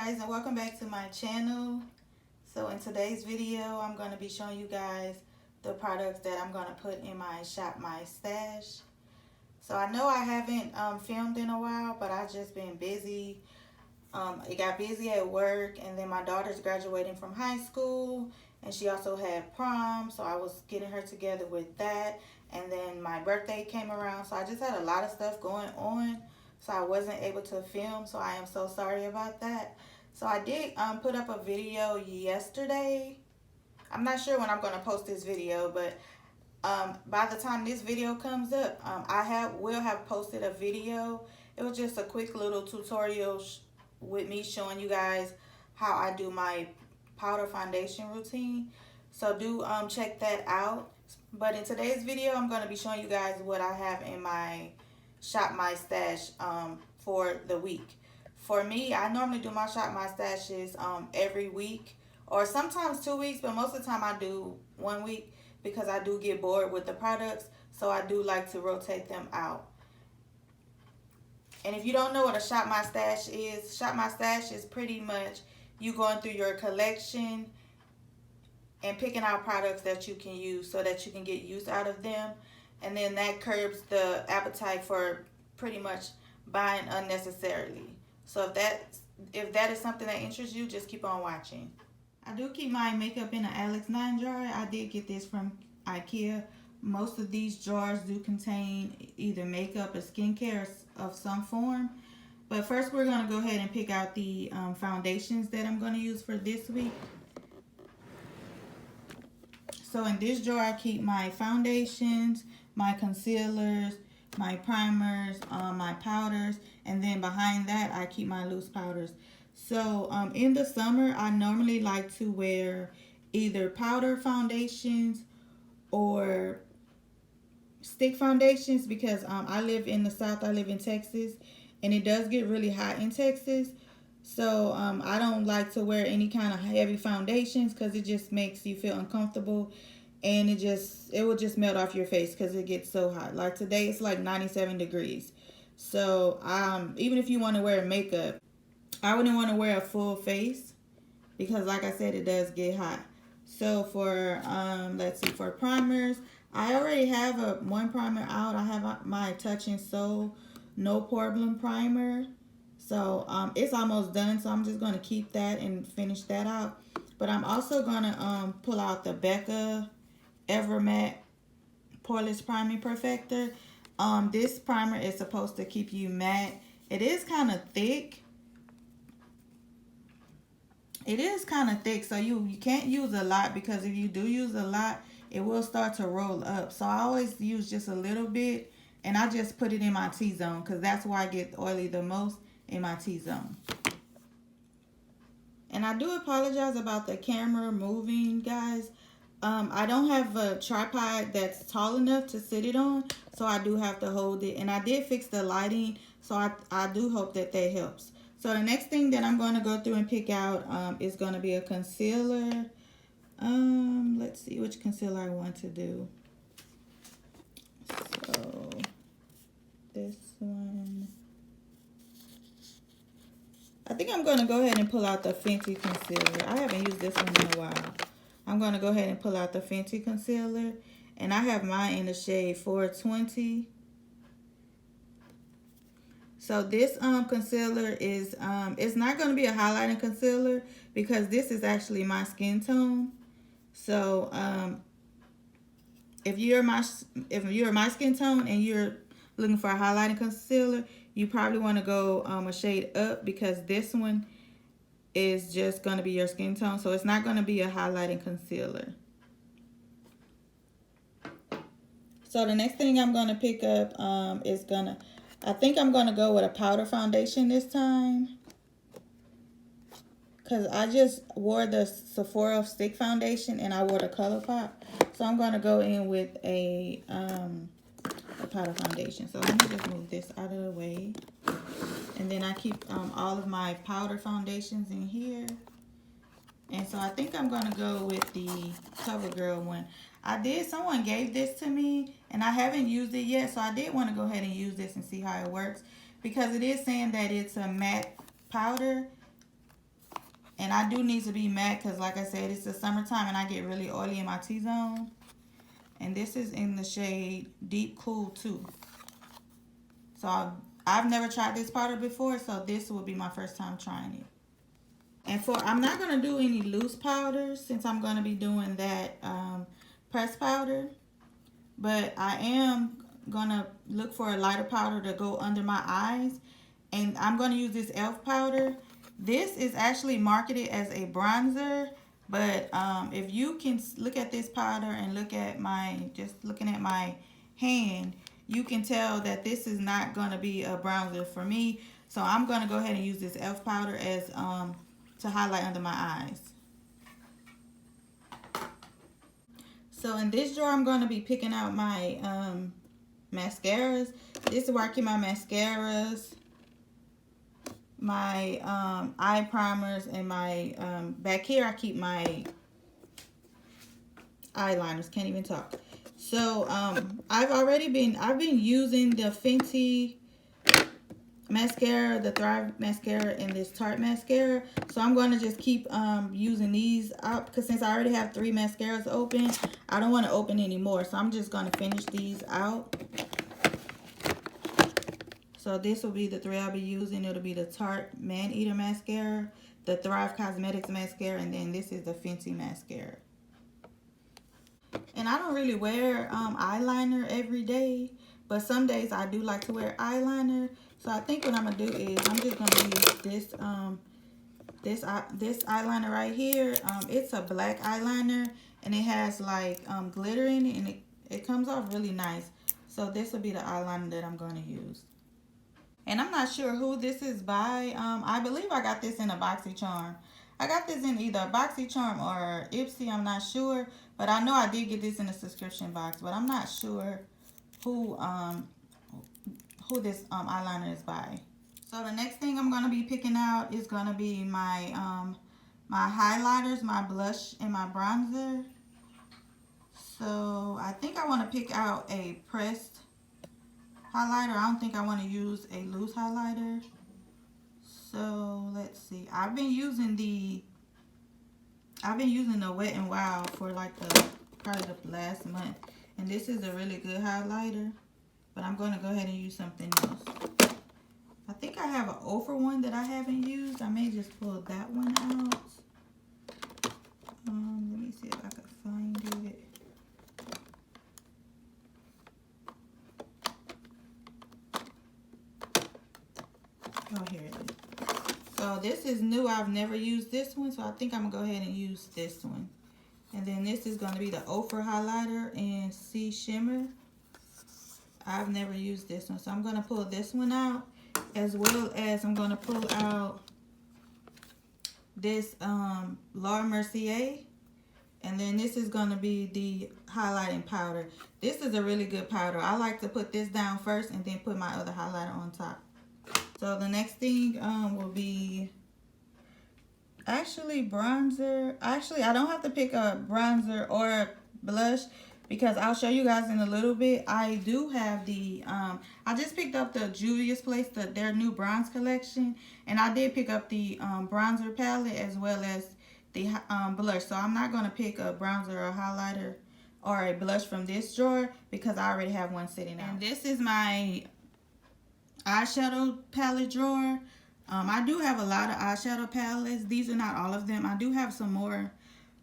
guys, and welcome back to my channel. So in today's video I'm going to be showing you guys the products that I'm going to put in my Shop My Stash. So I know I haven't filmed in a while, but I've just been busy. It got busy at work, and then my daughter's graduating from high school, and she also had prom, so I was getting her together with that. And then my birthday came around, so I just had a lot of stuff going on, so I wasn't able to film. So I am so sorry about that. So I did put up a video yesterday. I'm not sure when I'm going to post this video, but by the time this video comes up, will have posted a video. It was just a quick little tutorial with me showing you guys how I do my powder foundation routine. So do check that out. But in today's video, I'm going to be showing you guys what I have in my Shop My Stash for the week. For me, I normally do my Shop My Stashes every week, or sometimes 2 weeks, but most of the time I do 1 week because I do get bored with the products, so I do like to rotate them out. And if you don't know what a Shop My Stash is pretty much you going through your collection and picking out products that you can use so that you can get use out of them. And then that curbs the appetite for pretty much buying unnecessarily. So if that is something that interests you, just keep on watching. I do keep my makeup in an Alex 9 jar. I did get this from IKEA. Most of these jars do contain either makeup or skincare of some form. But first we're going to go ahead and pick out the foundations that I'm going to use for this week. So in this jar I keep my foundations, my concealers, my primers, my powders, and then behind that I keep my loose powders. So in the summer I normally like to wear either powder foundations or stick foundations because I live in the South. I live in Texas, and it does get really hot in Texas. So I don't like to wear any kind of heavy foundations because it just makes you feel uncomfortable, and it will just melt off your face because it gets so hot. Like today it's like 97 degrees. So even if you want to wear makeup, I wouldn't want to wear a full face because like I said, it does get hot. So for let's see, for primers, I already have one primer out. I have my Touch and Soul No Problem primer. So it's almost done, so I'm just going to keep that and finish that out. But I'm also going to pull out the Becca Evermatte Poreless Priming Perfector. This primer is supposed to keep you matte. It is kind of thick. So you can't use a lot, because if you do use a lot, it will start to roll up. So I always use just a little bit, and I just put it in my T-zone because that's where I get oily the most, in my T-zone. And I do apologize about the camera moving, guys. I don't have a tripod that's tall enough to sit it on, so I do have to hold it. And I did fix the lighting, so I do hope that helps. So the next thing that I'm going to go through and pick out is going to be a concealer. Let's see which concealer I want to do. So this one. I think I'm going to go ahead and pull out the Fenty concealer. I haven't used this one in a while. I'm going to go ahead and pull out the Fenty concealer. And I have mine in the shade 420. So this concealer is, it's not going to be a highlighting concealer because this is actually my skin tone. So if you're my skin tone and you're looking for a highlighting concealer, you probably want to go a shade up, because this one is just going to be your skin tone. So it's not going to be a highlighting concealer. So the next thing I'm going to pick up I think I'm going to go with a powder foundation this time, because I just wore the Sephora stick foundation and I wore the ColourPop. So I'm going to go in with a powder foundation. So let me just move this out of the way. And then I keep all of my powder foundations in here. And so I think I'm going to go with the CoverGirl one. Someone gave this to me, and I haven't used it yet, so I did want to go ahead and use this and see how it works, because it is saying that it's a matte powder, And I do need to be matte because, like I said, it's the summertime and I get really oily in my T-zone. And this is in the shade Deep Cool 2. So I've never tried this powder before, so this will be my first time trying it. And I'm not going to do any loose powders since I'm going to be doing that pressed powder. But I am going to look for a lighter powder to go under my eyes. And I'm going to use this e.l.f. powder. This is actually marketed as a bronzer. But if you can look at this powder and look at just looking at my hand, you can tell that this is not going to be a bronzer for me. So I'm going to go ahead and use this e.l.f. powder as to highlight under my eyes. So in this drawer, I'm going to be picking out my mascaras. This is where I keep my mascaras, my eye primers, and my back here I keep my eyeliners. Can't even talk. So I've been using the Fenty mascara, the Thrive mascara, and this Tarte mascara. So I'm going to just keep using these up because since I already have 3 mascaras open, I don't want to open any more. So I'm just going to finish these out. So this will be the 3 I'll be using. It'll be the Tarte Man Eater mascara, the Thrive Cosmetics mascara, and then this is the Fenty mascara. And I don't really wear eyeliner every day, but some days I do like to wear eyeliner. So I think what I'm gonna do is I'm just gonna use this eyeliner right here. It's a black eyeliner and it has like glitter in it, and it comes off really nice. So this will be the eyeliner that I'm gonna use. And I'm not sure who this is by. I believe I got this in a BoxyCharm. I got this in either BoxyCharm or Ipsy, I'm not sure. But I know I did get this in a subscription box, but I'm not sure who this eyeliner is by. So the next thing I'm gonna be picking out is gonna be my my highlighters, my blush, and my bronzer. So I think I want to pick out a pressed highlighter. I don't think I want to use a loose highlighter. So let's see. I've been using the Wet n Wild for like probably the last month, and this is a really good highlighter. But I'm going to go ahead and use something else. I think I have an Ofra one that I haven't used. I may just pull that one out. Let me see if I can find it. Oh, here it is. So this is new. I've never used this one, so I think I'm going to go ahead and use this one. And then this is going to be the Ofra highlighter in Sea Shimmer. I've never used this one, so I'm going to pull this one out, as well as I'm going to pull out this Laura Mercier, and then this is going to be the highlighting powder. This is a really good powder. I like to put this down first and then put my other highlighter on top. So the next thing will be actually bronzer. Actually, I don't have to pick a bronzer or a blush, because I'll show you guys in a little bit. I do have the, I just picked up the Juvia's Place, their new bronze collection. And I did pick up the bronzer palette as well as the blush. So I'm not going to pick a bronzer or a highlighter or a blush from this drawer because I already have one sitting out. And this is my eyeshadow palette drawer. I do have a lot of eyeshadow palettes. These are not all of them. I do have some more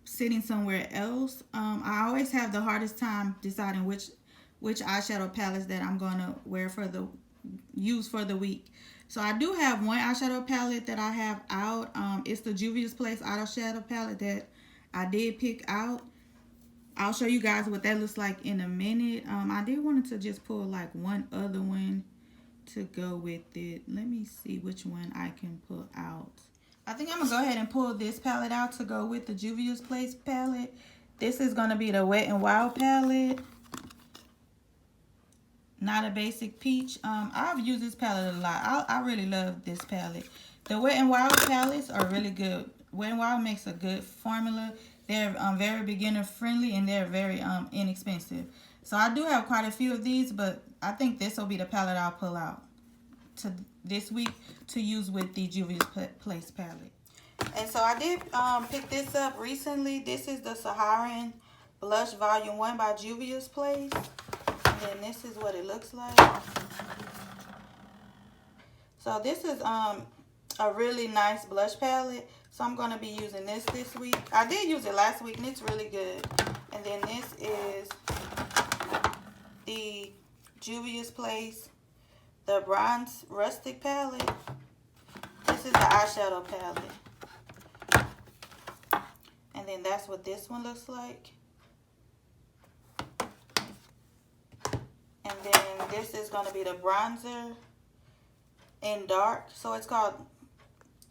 sitting somewhere else. I always have the hardest time deciding which eyeshadow palettes that I'm gonna use for the week. So I do have one eyeshadow palette that I have out. It's the Juvia's Place eyeshadow palette that I did pick out. I'll show you guys what that looks like in a minute. I did want to just pull like one other one to go with it. Let me see which one I can pull out. I think I'm going to go ahead and pull this palette out to go with the Juvia's Place palette. This is going to be the Wet n Wild palette. Not a Basic Peach. I've used this palette a lot. I really love this palette. The Wet n Wild palettes are really good. Wet n Wild makes a good formula. They're very beginner friendly and they're very inexpensive. So I do have quite a few of these, but I think this will be the palette I'll pull out to this week to use with the Juvia's Place palette. And so I did pick this up recently. This is the Saharan Blush Volume 1 by Juvia's Place. And then this is what it looks like. So this is a really nice blush palette. So I'm going to be using this week. I did use it last week and it's really good. And then this is the Juvia's Place, the Bronze Rustic palette. This is the eyeshadow palette. And then that's what this one looks like. And then this is going to be the bronzer in dark. So it's called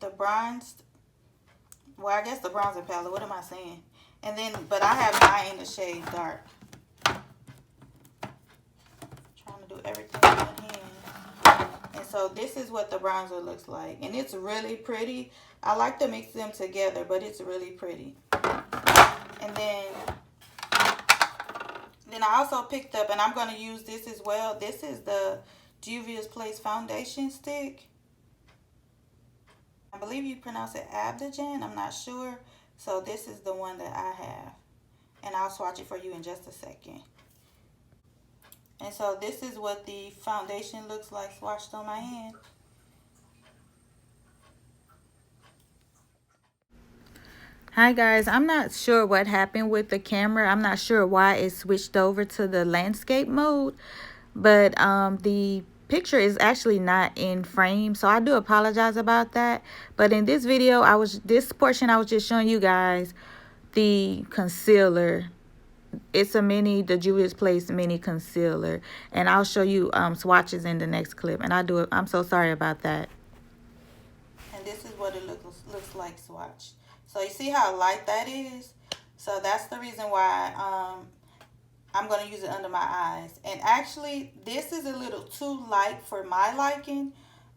the bronzed, well, I guess the bronzer palette. What am I saying? And then, but I have mine in the shade dark. Trying to do everything in hand. And so this is what the bronzer looks like. And it's really pretty. I like to mix them together, but it's really pretty. And then I also picked up, and I'm going to use this as well. This is the Juvia's Place foundation stick. I believe you pronounce it Abdijan. I'm not sure. So this is the one that I have. And I'll swatch it for you in just a second. And so this is what the foundation looks like swatched on my hand. Hi guys, I'm not sure what happened with the camera. I'm not sure why it switched over to the landscape mode. But the picture is actually not in frame, so I do apologize about that. But in this video, this portion I was just showing you guys the concealer. It's the Juvia's Place mini concealer, and I'll show you swatches in the next clip. And I'm so sorry about that. And this is what it looks like swatch. So you see how light that is? So that's the reason why I'm going to use it under my eyes. And actually, this is a little too light for my liking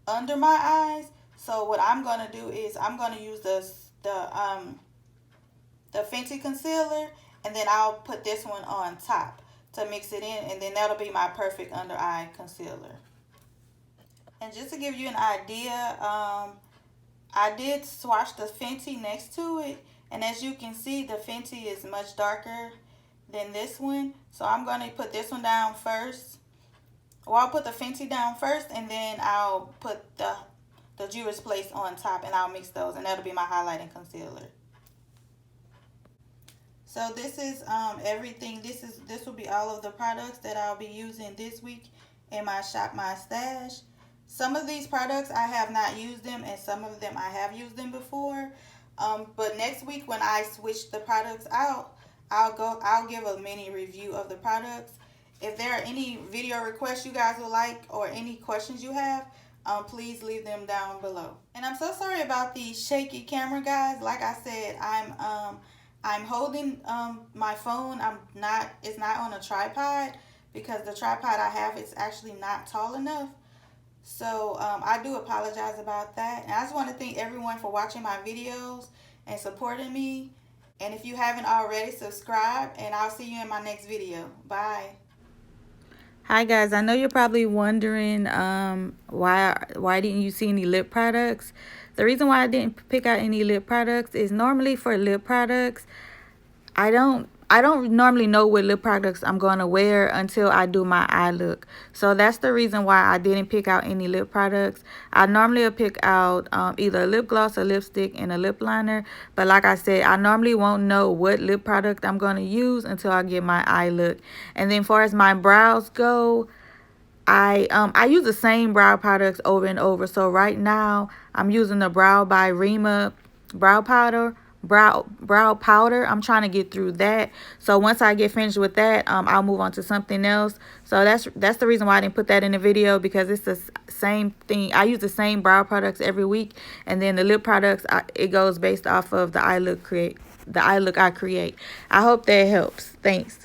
under my eyes. So what I'm going to do is I'm going to use the Fenty concealer, and then I'll put this one on top to mix it in, and then that'll be my perfect under eye concealer. And just to give you an idea, I did swatch the Fenty next to it, and as you can see, the Fenty is much darker than this one. So I'm going to put this one down first. Well, I'll put the Fenty down first, and then I'll put the Juvia's Place on top, and I'll mix those, and that'll be my highlighting concealer. So this is everything. This will be all of the products that I'll be using this week in my Shop My Stash. Some of these products I have not used them, and some of them I have used them before. But next week when I switch the products out, I'll give a mini review of the products. If there are any video requests you guys would like, or any questions you have, please leave them down below. And I'm so sorry about the shaky camera, guys. Like I said, I'm holding my phone. It's not on a tripod, because the tripod I have is actually not tall enough. So I do apologize about that. And I just want to thank everyone for watching my videos and supporting me. And if you haven't already, subscribe, and I'll see you in my next video. Bye. Hi guys, I know you're probably wondering why didn't you see any lip products. The reason why I didn't pick out any lip products is normally for lip products, I don't normally know what lip products I'm going to wear until I do my eye look. So that's the reason why I didn't pick out any lip products. I normally will pick out either a lip gloss, a lipstick, and a lip liner. But like I said, I normally won't know what lip product I'm going to use until I get my eye look. And then as far as my brows go, I use the same brow products over and over. So right now I'm using the Brow by Rima brow powder. I'm trying to get through that. So once I get finished with that, I'll move on to something else. So that's the reason why I didn't put that in the video, because it's the same thing. I use the same brow products every week, and then the lip products, it goes based off of the eye look I create. I hope that helps. Thanks.